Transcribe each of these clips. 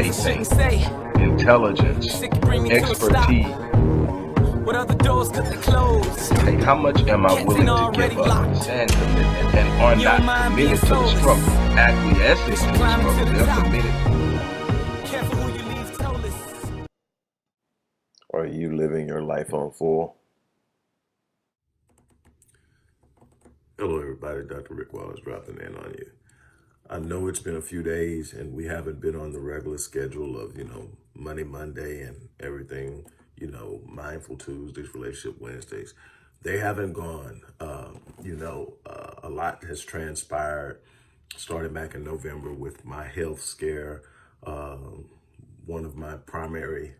pacing, intelligence, expertise. What other doors could they close? Hey, how much am I willing to give up and commitment, and are not committed to the struggle, acquiescing to the struggle, they're committed. Careful who you leave toeless. Are you living your life on full? Hello, everybody. Dr. Rick Wallace dropping in on you. I know it's been a few days and we haven't been on the regular schedule of, Money Monday and everything, Mindful Tuesdays, Relationship Wednesdays. They haven't gone. A lot has transpired starting back in November with my health scare. One of my primary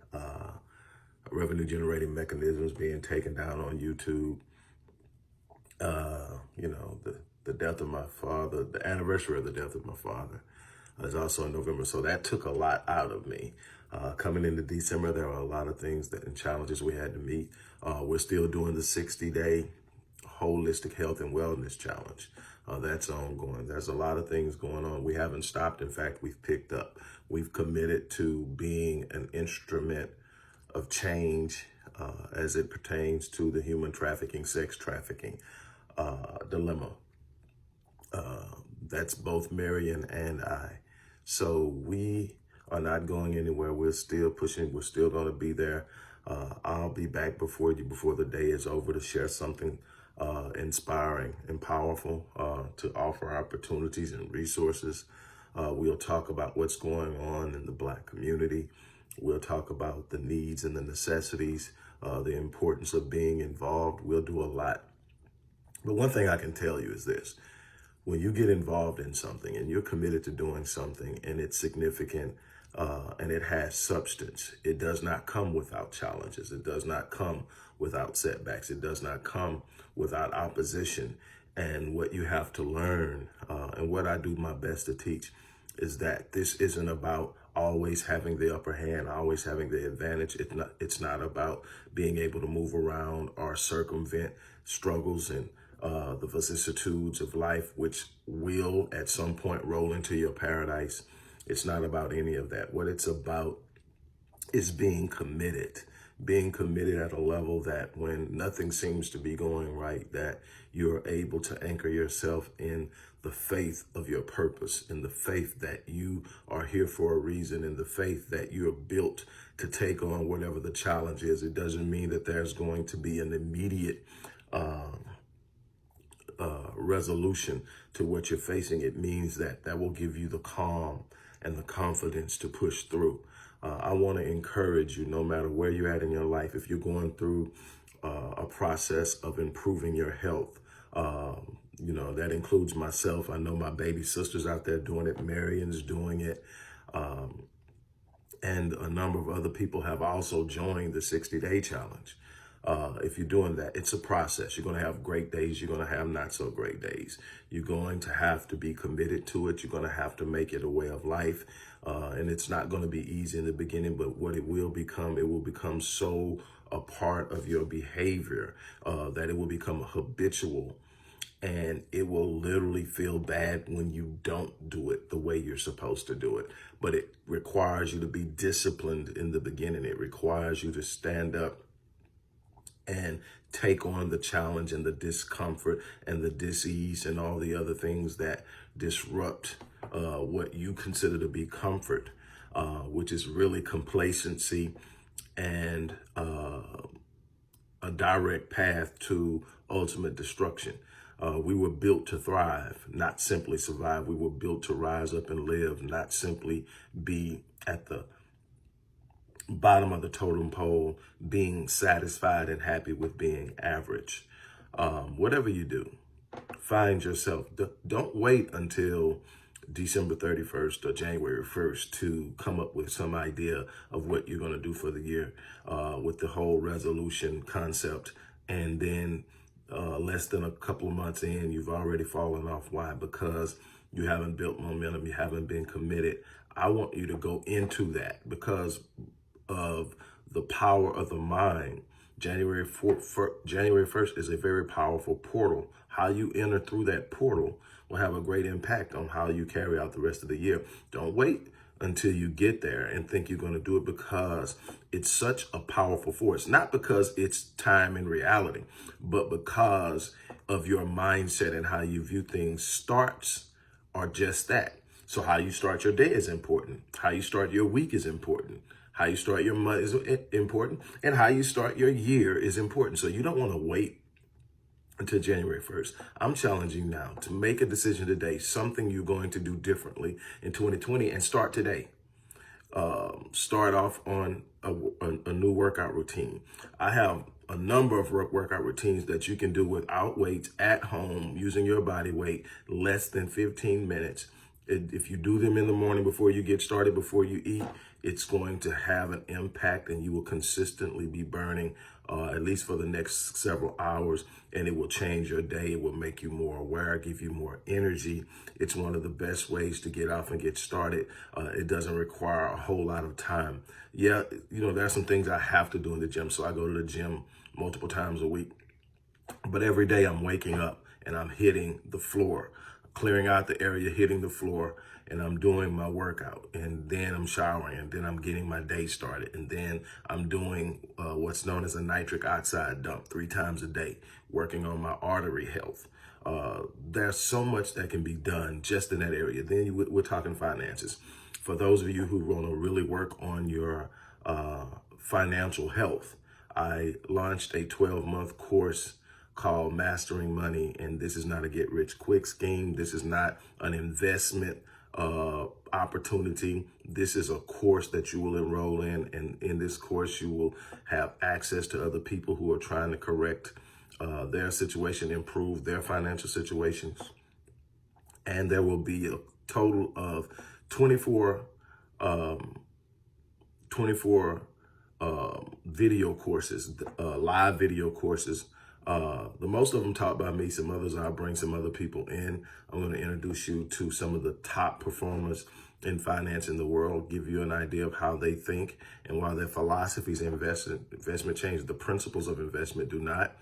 revenue generating mechanisms being taken down on YouTube. The death of my father, the anniversary of the death of my father is also in November. So that took a lot out of me. Coming into December, there are a lot of things and challenges we had to meet. We're still doing the 60-day holistic health and wellness challenge. That's ongoing. There's a lot of things going on. We haven't stopped. In fact, we've picked up. We've committed to being an instrument of change as it pertains to the human trafficking, sex trafficking dilemma. That's both Marion and I. So we are not going anywhere. We're still pushing. We're still going to be there. I'll be back before the day is over to share something inspiring and powerful to offer opportunities and resources. We'll talk about what's going on in the Black community. We'll talk about the needs and the necessities, the importance of being involved. We'll do a lot. But one thing I can tell you is this. When you get involved in something and you're committed to doing something and it's significant and it has substance, it does not come without challenges. It does not come without setbacks. It does not come without opposition. And what you have to learn and what I do my best to teach is that this isn't about always having the upper hand, always having the advantage. It's not about being able to move around or circumvent struggles and the vicissitudes of life, which will at some point roll into your paradise. It's not about any of that. What it's about is being committed at a level that when nothing seems to be going right, that you're able to anchor yourself in the faith of your purpose, in the faith that you are here for a reason, in the faith that you're built to take on whatever the challenge is. It doesn't mean that there's going to be an immediate resolution to what you're facing. It means that will give you the calm and the confidence to push through. I want to encourage you, no matter where you're at in your life, if you're going through a process of improving your health, that includes myself. I know my baby sister's out there doing it. Marion's doing it. And a number of other people have also joined the 60-day challenge. If you're doing that, it's a process. You're going to have great days. You're going to have not so great days. You're going to have to be committed to it. You're going to have to make it a way of life. And it's not going to be easy in the beginning, but what it will become so a part of your behavior that it will become habitual. And it will literally feel bad when you don't do it the way you're supposed to do it. But it requires you to be disciplined in the beginning. It requires you to stand up and take on the challenge and the discomfort and the dis-ease and all the other things that disrupt what you consider to be comfort, which is really complacency and a direct path to ultimate destruction. We were built to thrive, not simply survive. We were built to rise up and live, not simply be at the bottom of the totem pole, being satisfied and happy with being average. Whatever you do, find yourself. Don't wait until December 31st or January 1st to come up with some idea of what you're going to do for the year with the whole resolution concept. And then less than a couple of months in, you've already fallen off. Why? Because you haven't built momentum. You haven't been committed. I want you to go into that because of the power of the mind. January 1st is a very powerful portal. How you enter through that portal will have a great impact on how you carry out the rest of the year. Don't wait until you get there and think you're going to do it, because it's such a powerful force. Not because it's time in reality, but because of your mindset and how you view things. Starts are just that. So how you start your day is important. How you start your week is important. How you start your month is important. And how you start your year is important. So you don't want to wait until January 1st. I'm challenging you now to make a decision today, something you're going to do differently in 2020, and start today. Start off on a new workout routine. I have a number of workout routines that you can do without weights at home, using your body weight, less than 15 minutes. If you do them in the morning before you get started, before you eat, it's going to have an impact, and you will consistently be burning at least for the next several hours, and it will change your day. It will make you more aware, give you more energy. It's one of the best ways to get off and get started. It doesn't require a whole lot of time. Yeah, there are some things I have to do in the gym, so I go to the gym multiple times a week. But every day I'm waking up and I'm hitting the floor, clearing out the area, hitting the floor, and I'm doing my workout, and then I'm showering, and then I'm getting my day started, and then I'm doing what's known as a nitric oxide dump 3 times a day, working on my artery health. There's so much that can be done just in that area. Then we're talking finances. For those of you who want to really work on your financial health, I launched a 12-month course called Mastering Money, and this is not a get-rich-quick scheme. This is not an investment opportunity. This is a course that you will enroll in, and in this course you will have access to other people who are trying to correct their situation, improve their financial situations. And there will be a total of 24 video courses, live video courses. The most of them taught by me. Some others I'll bring some other people in. I'm going to introduce you to some of the top performers in finance in the world, give you an idea of how they think and why their philosophies in investment change. The principles of investment do not.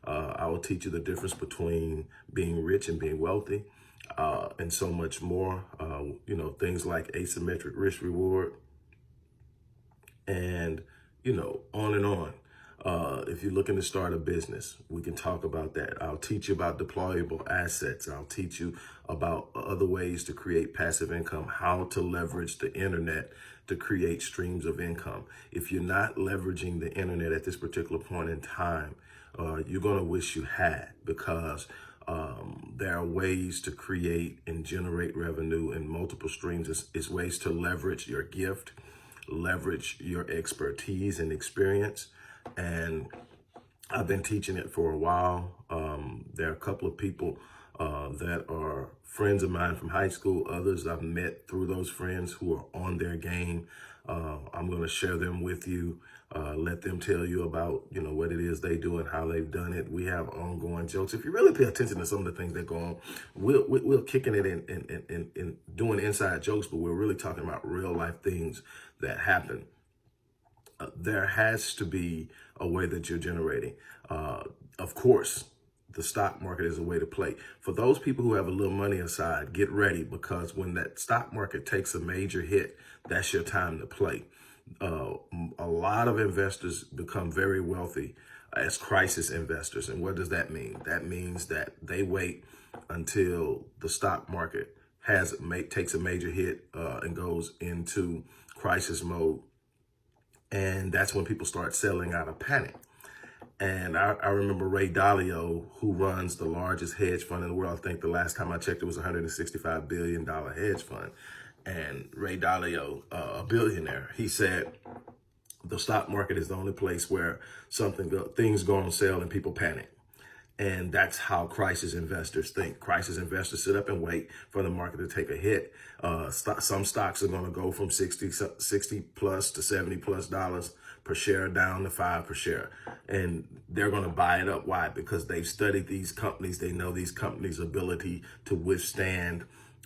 I will teach you the difference between being rich and being wealthy, and so much more. Things like asymmetric risk reward, and on and on. If you're looking to start a business, we can talk about that. I'll teach you about deployable assets. I'll teach you about other ways to create passive income, how to leverage the internet to create streams of income. If you're not leveraging the internet at this particular point in time, you're going to wish you had, because there are ways to create and generate revenue in multiple streams. It's ways to leverage your gift, leverage your expertise and experience. And I've been teaching it for a while. There are a couple of people that are friends of mine from high school. Others I've met through those friends who are on their game. I'm going to share them with you. Let them tell you about, what it is they do and how they've done it. We have ongoing jokes. If you really pay attention to some of the things that go on, we're kicking it and doing inside jokes, but we're really talking about real life things that happen. There has to be a way that you're generating. Of course, the stock market is a way to play. For those people who have a little money aside, get ready, because when that stock market takes a major hit, that's your time to play. A lot of investors become very wealthy as crisis investors. And what does that mean? That means that they wait until the stock market takes a major hit and goes into crisis mode. And that's when people start selling out of panic. And I remember Ray Dalio, who runs the largest hedge fund in the world. I think the last time I checked, it was a $165 billion hedge fund. And Ray Dalio, a billionaire, he said, the stock market is the only place where things go on sale and people panic. And that's how crisis investors think. Crisis investors sit up and wait for the market to take a hit. Some stocks are going to go from 60 plus to $70 plus per share down to $5 per share. And they're going to buy it up. Why? Because they've studied these companies. They know these companies' ability to withstand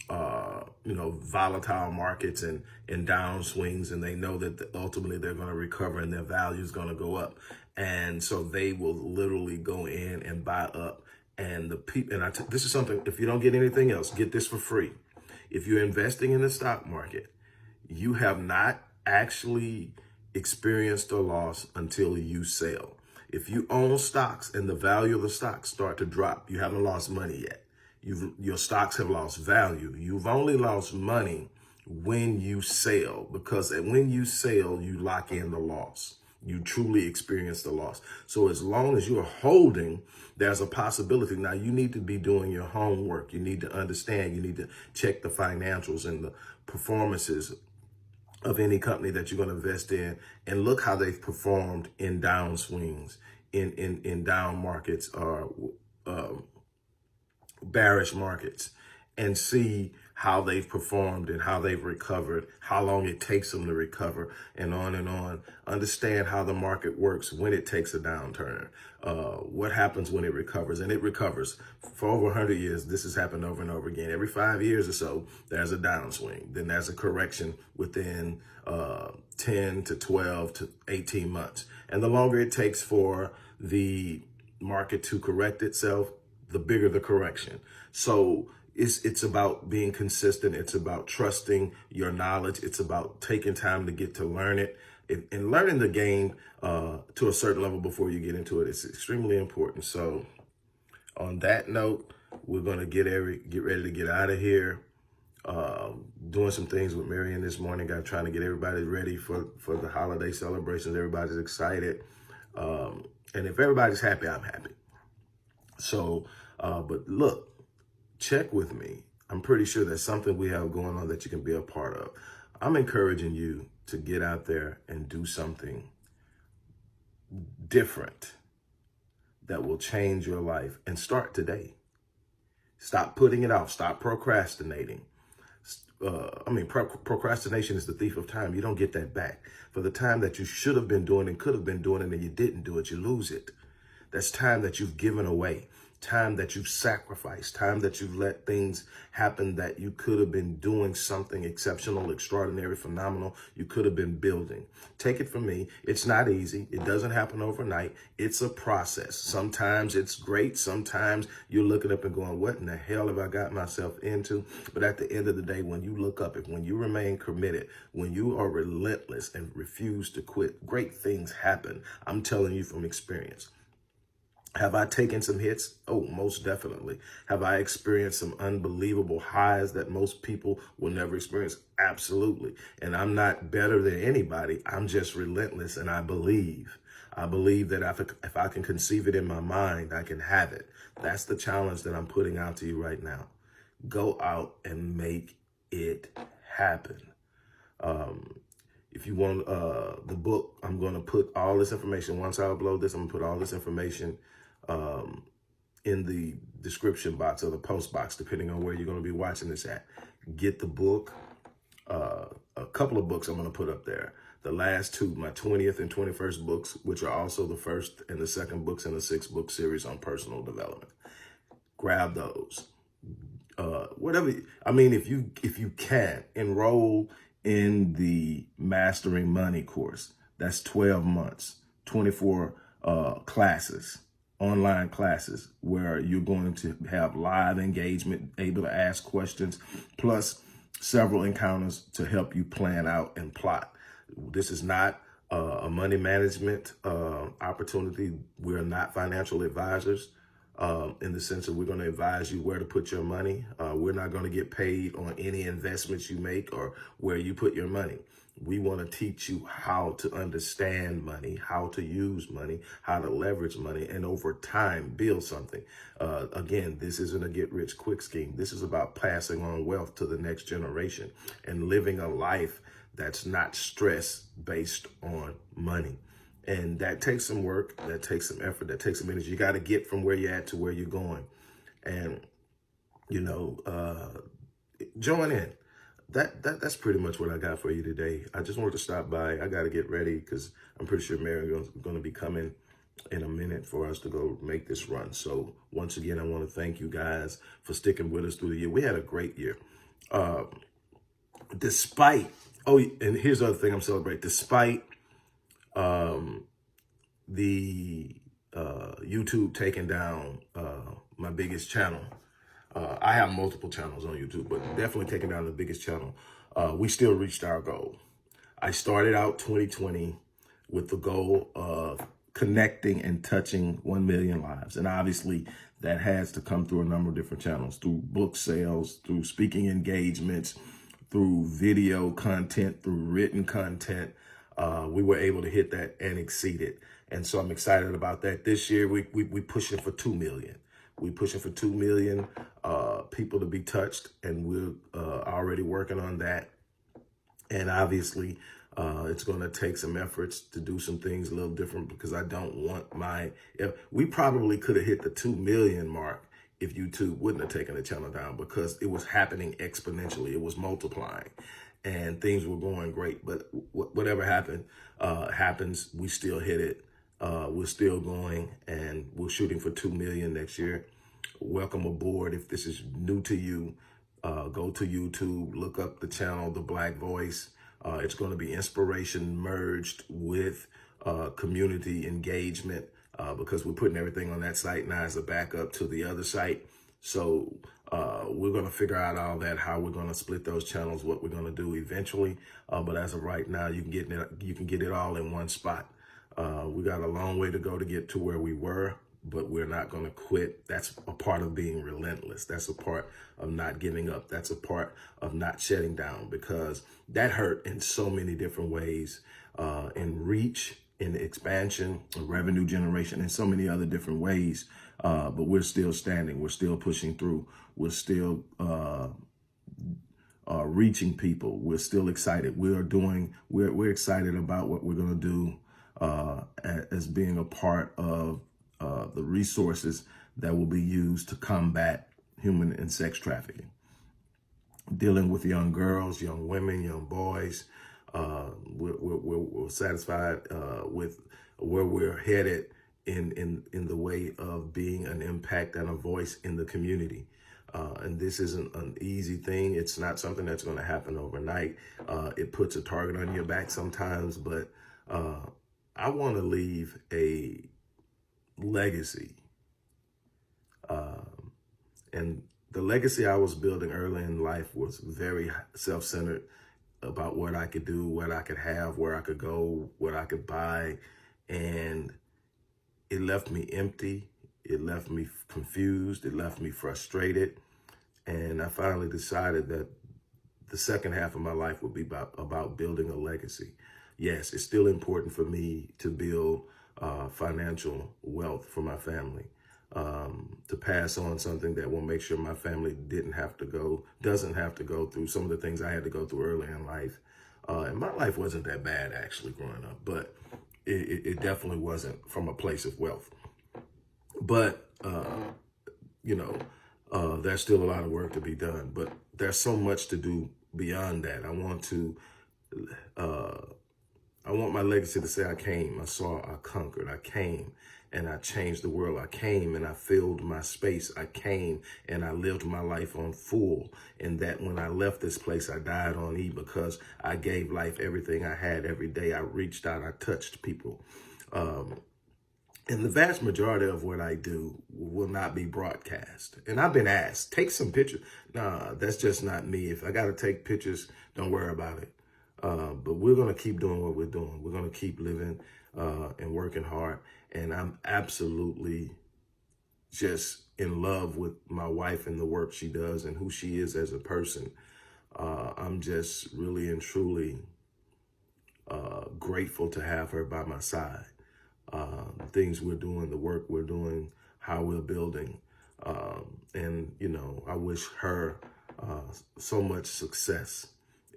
volatile markets and downswings, and they know that ultimately they're going to recover and their value is going to go up. And so they will literally go in and buy up. And this is something, if you don't get anything else, get this for free. If you're investing in the stock market, you have not actually experienced a loss until you sell. If you own stocks and the value of the stocks start to drop, you haven't lost money yet. Your stocks have lost value. You've only lost money when you sell, because when you sell, you lock in the loss. You truly experience the loss. So as long as you're holding, there's a possibility. Now, you need to be doing your homework. You need to understand. You need to check the financials and the performances of any company that you're going to invest in, and look how they've performed in down swings, in down markets, or bearish markets, and see how they've performed and how they've recovered, how long it takes them to recover, and on and on. Understand how the market works when it takes a downturn, what happens when it recovers. And it recovers. For over 100 years, this has happened over and over again. Every 5 years or so, there's a downswing. Then there's a correction within 10 to 12 to 18 months. And the longer it takes for the market to correct itself, the bigger the correction. So it's about being consistent. It's about trusting your knowledge. It's about taking time to get to learn it, and learning the game to a certain level before you get into it. It's extremely important. So on that note, we're going to get ready to get out of here. Doing some things with Marion this morning. Trying to get everybody ready for the holiday celebrations. Everybody's excited. And if everybody's happy, I'm happy. So, but look, check with me. I'm pretty sure there's something we have going on that you can be a part of. I'm encouraging you to get out there and do something different that will change your life, and start today. Stop putting it off. Stop procrastinating. Procrastination is the thief of time. You don't get that back. For the time that you should have been doing and could have been doing and you didn't do it, you lose it. That's time that you've given away, time that you've sacrificed, time that you've let things happen that you could have been doing something exceptional, extraordinary, phenomenal. You could have been building. Take it from me. It's not easy. It doesn't happen overnight. It's a process. Sometimes it's great. Sometimes you're looking up and going, what in the hell have I got myself into? But at the end of the day, when you look up, when you remain committed, when you are relentless and refuse to quit, great things happen. I'm telling you from experience. Have I taken some hits? Oh, most definitely. Have I experienced some unbelievable highs that most people will never experience? Absolutely. And I'm not better than anybody. I'm just relentless, and I believe. I believe that if I can conceive it in my mind, I can have it. That's the challenge that I'm putting out to you right now. Go out and make it happen. If you want the book, I'm going to put all this information. Once I upload this, I'm going to put all this information in the description box or the post box, depending on where you're going to be watching this at. Get the book. A couple of books I'm going to put up there. The last two, my 20th and 21st books, which are also the first and the second books in the 6-book series on personal development. Grab those. If you can, enroll in the Mastering Money course. That's 12 months, 24 classes. Online classes where you're going to have live engagement, able to ask questions, plus several encounters to help you plan out and plot. This is not a money management opportunity. We're not financial advisors in the sense that we're going to advise you where to put your money. We're not going to get paid on any investments you make or where you put your money. We want to teach you how to understand money, how to use money, how to leverage money, and over time build something. Again, this isn't a get-rich-quick scheme. This is about passing on wealth to the next generation and living a life that's not stress-based on money. And that takes some work, that takes some effort, that takes some energy. You got to get from where you're at to where you're going. And, join in. That's pretty much what I got for you today. I just wanted to stop by. I got to get ready because I'm pretty sure Marion's going to be coming in a minute for us to go make this run. So once again, I want to thank you guys for sticking with us through the year. We had a great year. And here's the other thing I'm celebrating. Despite the YouTube taking down my biggest channel, I have multiple channels on YouTube, but definitely taking down the biggest channel. we still reached our goal. I started out 2020 with the goal of connecting and touching 1 million lives. And obviously that has to come through a number of different channels, through book sales, through speaking engagements, through video content, through written content. We were able to hit that and exceed it. And so I'm excited about that. This year, we pushing for 2 million. We pushing for 2 million people to be touched, and we're already working on that. And obviously, it's going to take some efforts to do some things a little different, because I don't want we probably could have hit the 2 million mark if YouTube wouldn't have taken the channel down, because it was happening exponentially. It was multiplying and things were going great. But whatever happens, we still hit it. We're still going, and we're shooting for 2 million next year. Welcome aboard. If this is new to you, go to YouTube, look up the channel, The Black Voice. It's going to be inspiration merged with community engagement, because we're putting everything on that site now as a backup to the other site. So we're going to figure out all that, how we're going to split those channels, what we're going to do eventually. But as of right now, you can get it all in one spot. We got a long way to go to get to where we were, but we're not going to quit. That's a part of being relentless. That's a part of not giving up. That's a part of not shutting down, because that hurt in so many different ways, in reach, in expansion, in revenue generation, in so many other different ways. But we're still standing. We're still pushing through. We're still reaching people. We're still excited. We're excited about what we're going to do as being a part of the resources that will be used to combat human and sex trafficking. Dealing with young girls, young women, young boys. We're satisfied with where we're headed in the way of being an impact and a voice in the community. And this isn't an easy thing. It's not something that's going to happen overnight. It puts a target on your back sometimes, but I want to leave a legacy. And the legacy I was building early in life was very self-centered about what I could do, what I could have, where I could go, what I could buy. And it left me empty. It left me confused. It left me frustrated. And I finally decided that the second half of my life would be about building a legacy. Yes, it's still important for me to build financial wealth for my family, to pass on something that will make sure my family doesn't have to go through some of the things I had to go through early in life. And my life wasn't that bad actually growing up, but it definitely wasn't from a place of wealth. But, there's still a lot of work to be done, but there's so much to do beyond that. I want my legacy to say I came, I saw, I conquered, I came and I changed the world. I came and I filled my space. I came and I lived my life on full. And that when I left this place, I died on E, because I gave life everything I had every day. I reached out, I touched people. And the vast majority of what I do will not be broadcast. And I've been asked, take some pictures. Nah, that's just not me. If I got to take pictures, don't worry about it. But we're going to keep doing what we're doing. We're going to keep living and working hard. And I'm absolutely just in love with my wife and the work she does and who she is as a person. I'm just really and truly grateful to have her by my side. Things we're doing, the work we're doing, how we're building. And, I wish her so much success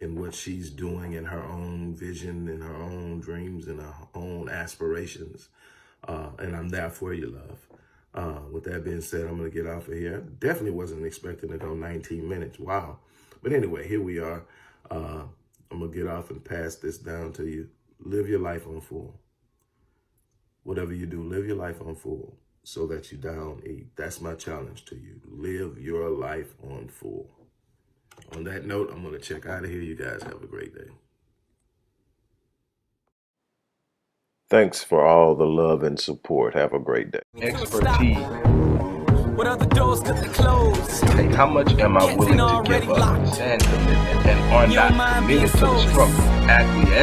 in what she's doing, in her own vision, in her own dreams, and her own aspirations. And I'm there for you, love. With that being said, I'm going to get off of here. Definitely wasn't expecting to go 19 minutes. Wow. But anyway, here we are. I'm going to get off and pass this down to you. Live your life on full. Whatever you do, live your life on full so that you don't eat. That's my challenge to you. Live your life on full. On that note, I'm going to check out of here. You guys have a great day. Thanks for all the love and support. Have a great day. Expertise. What other doors could they close? Hey, how much am I willing to give up? And are not committed to the struggle. Acquiesce